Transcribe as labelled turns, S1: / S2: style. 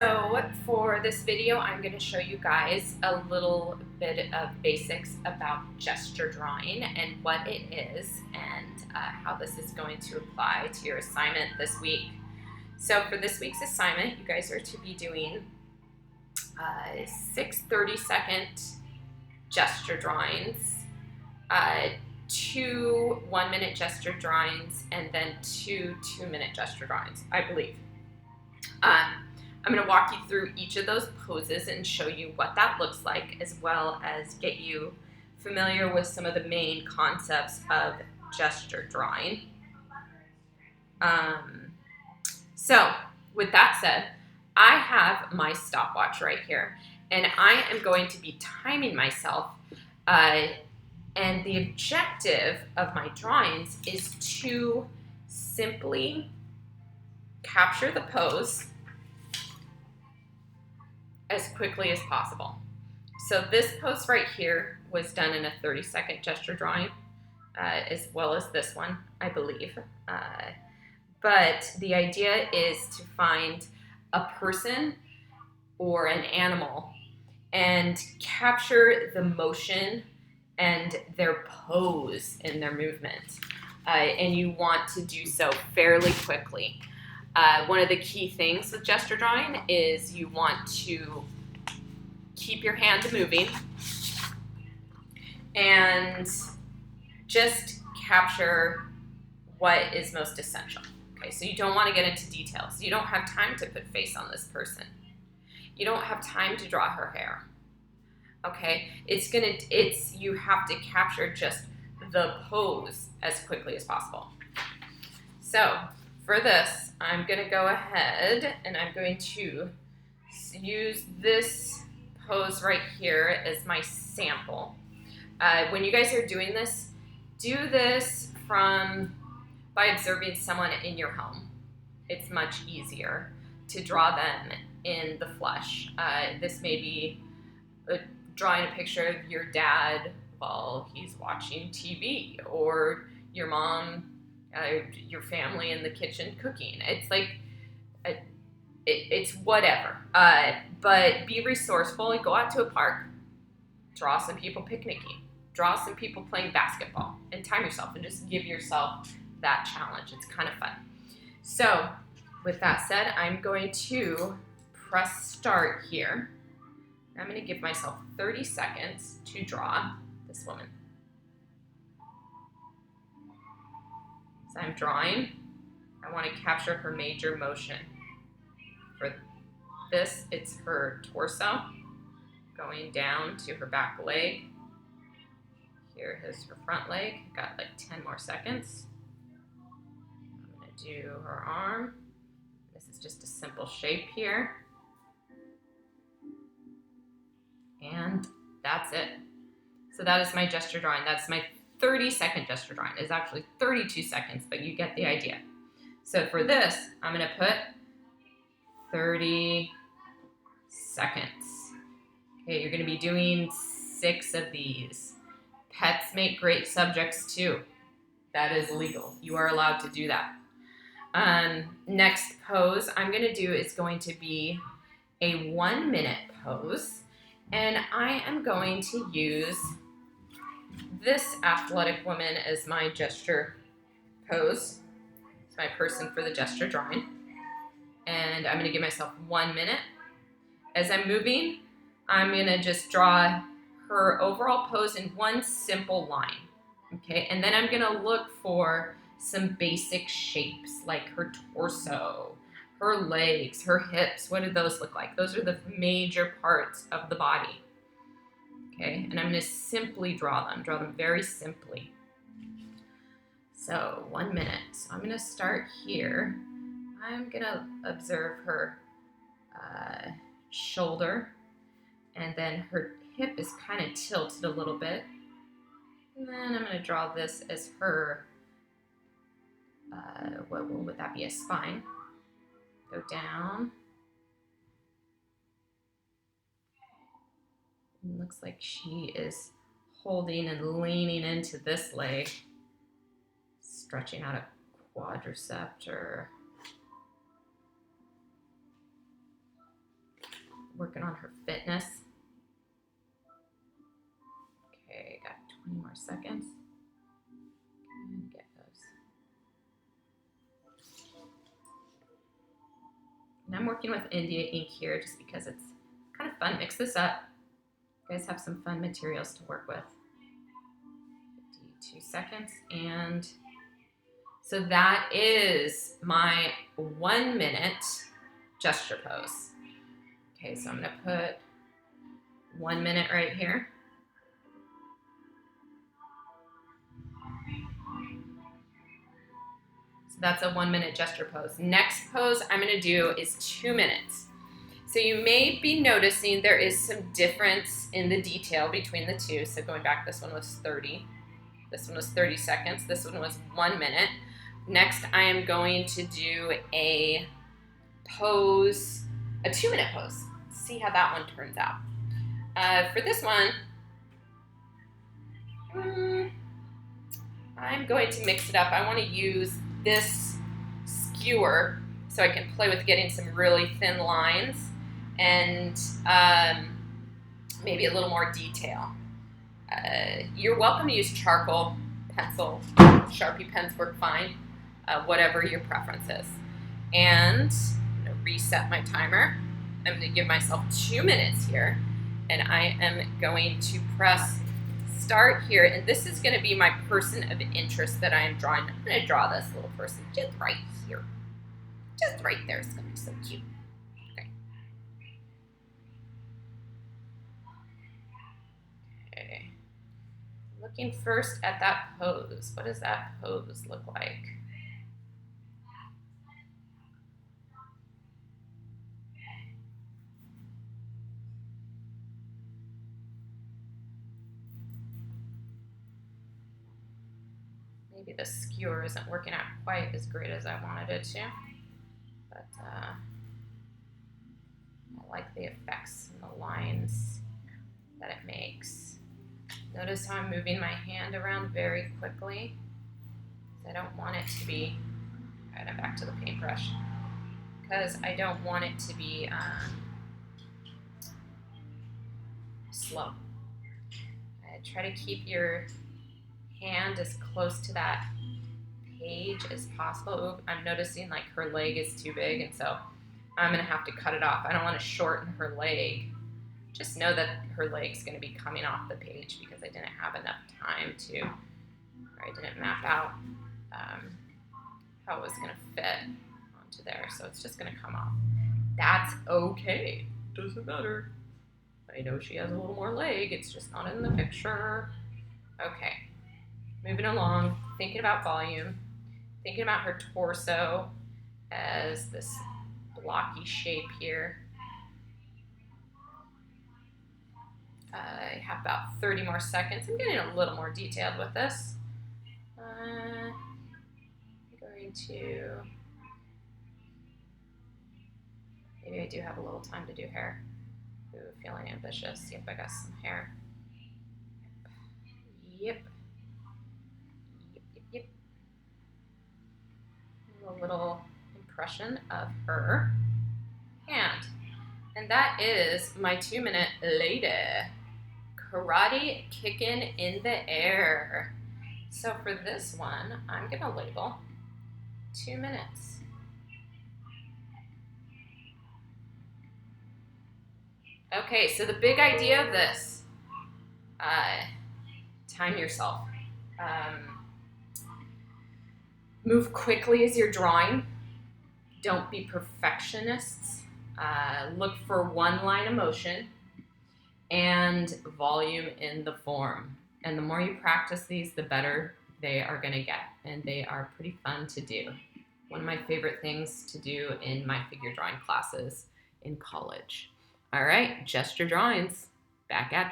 S1: So for this video, I'm going to show you guys a little bit of basics about gesture drawing and what it is and how this is going to apply to your assignment this week. So for this week's assignment, you guys are to be doing 6 30-second gesture drawings, 2 1-minute gesture drawings, and then 2 2-minute gesture drawings, I believe. I'm going to walk you through each of those poses and show you what that looks like, as well as get you familiar with some of the main concepts of gesture drawing. So with that said, I have my stopwatch right here, and I am going to be timing myself. And the objective of my drawings is to simply capture the pose as quickly as possible. So this pose right here was done in a 30-second gesture drawing, as well as this one, I believe. But the idea is to find a person or an animal and capture the motion and their pose in their movement. And you want to do so fairly quickly. One of the key things with gesture drawing is you want to keep your hand moving and just capture what is most essential. Okay, so you don't want to get into details. You don't have time to put face on this person. You don't have time to draw her hair. Okay, you have to capture just the pose as quickly as possible. So for this, I'm going to go ahead and I'm going to use this pose right here as my sample. When you guys are doing this, do this by observing someone in your home. It's much easier to draw them in the flesh. This may be drawing a picture of your dad while he's watching TV, or your mom, your family in the kitchen cooking. It's like, it's whatever. But be resourceful and go out to a park, draw some people picnicking, draw some people playing basketball, and time yourself and just give yourself that challenge. It's kind of fun. So with that said, I'm going to press start here. I'm going to give myself 30 seconds to draw this woman. So I'm drawing. I want to capture her major motion. For this, it's her torso going down to her back leg. Here is her front leg. Got like 10 more seconds. I'm going to do her arm. This is just a simple shape here. And that's it. So that is my gesture drawing. That's my 30-second gesture drawing. It's actually 32 seconds, but you get the idea. So for this, I'm going to put 30 seconds. Okay, you're going to be doing 6 of these. Pets make great subjects too. That is legal. You are allowed to do that. Next pose I'm going to do is going to be a 1-minute pose. And I am going to use this athletic woman as my gesture pose. It's my person for the gesture drawing. And I'm going to give myself 1 minute. As I'm moving, I'm going to just draw her overall pose in one simple line. Okay, and then I'm going to look for some basic shapes like her torso, her legs, her hips. What do those look like? Those are the major parts of the body. Okay, and I'm going to simply draw them very simply. So 1 minute. So I'm going to start here. I'm going to observe her shoulder, and then her hip is kind of tilted a little bit. And then I'm going to draw this as her, what would that be, a spine. Go down. It looks like she is holding and leaning into this leg, stretching out a quadricep or working on her fitness. Okay, got 20 more seconds. And get those. And I'm working with India ink here just because it's kind of fun. Mix this up. You guys have some fun materials to work with. 52 seconds. And so that is my 1 minute gesture pose. Okay, so I'm gonna put 1 minute right here. So that's a 1 minute gesture pose. Next pose I'm gonna do is 2 minutes. So you may be noticing there is some difference in the detail between the two. So going back, this one was 30. This one was 30 seconds. This one was 1 minute. Next, I am going to do a pose, a 2 minute pose. See how that one turns out. For this one, I'm going to mix it up. I want to use this skewer so I can play with getting some really thin lines and maybe a little more detail. You're welcome to use charcoal, pencil, Sharpie pens work fine, whatever your preference is. And I'm going to reset my timer. I'm going to give myself 2 minutes here, and I am going to press start here, and this is going to be my person of interest that I am drawing. I'm going to draw this little person just right here. Just right there. It's going to be so cute. Okay. Okay. Looking first at that pose. What does that pose look like? Maybe the skewer isn't working out quite as great as I wanted it to, but I like the effects and the lines that it makes. Notice how I'm moving my hand around very quickly. I don't want it to be, all right, I'm back to the paintbrush, because I don't want it to be slow. Try to keep your hand as close to that page as possible. Ooh, I'm noticing like her leg is too big, and so I'm gonna have to cut it off. I don't want to shorten her leg. Just know that her leg's gonna be coming off the page because I didn't have enough time to, or I didn't map out how it was gonna fit onto there. So it's just gonna come off. That's okay, doesn't matter. I know she has a little more leg, it's just not in the picture. Okay. Moving along, thinking about volume, thinking about her torso as this blocky shape here. I have about 30 more seconds. I'm getting a little more detailed with this. I'm going to, maybe I do have a little time to do hair. Ooh, feeling ambitious. Yep, I got some hair. Yep. A little impression of her hand. And that is my 2 minute lady. Karate kicking in the air. So for this one, I'm gonna label 2 minutes. Okay, so the big idea of this, time yourself. Move quickly as you're drawing. Don't be perfectionists. Look for one line of motion and volume in the form. And the more you practice these, the better they are gonna get. And they are pretty fun to do. One of my favorite things to do in my figure drawing classes in college. All right, gesture drawings, back at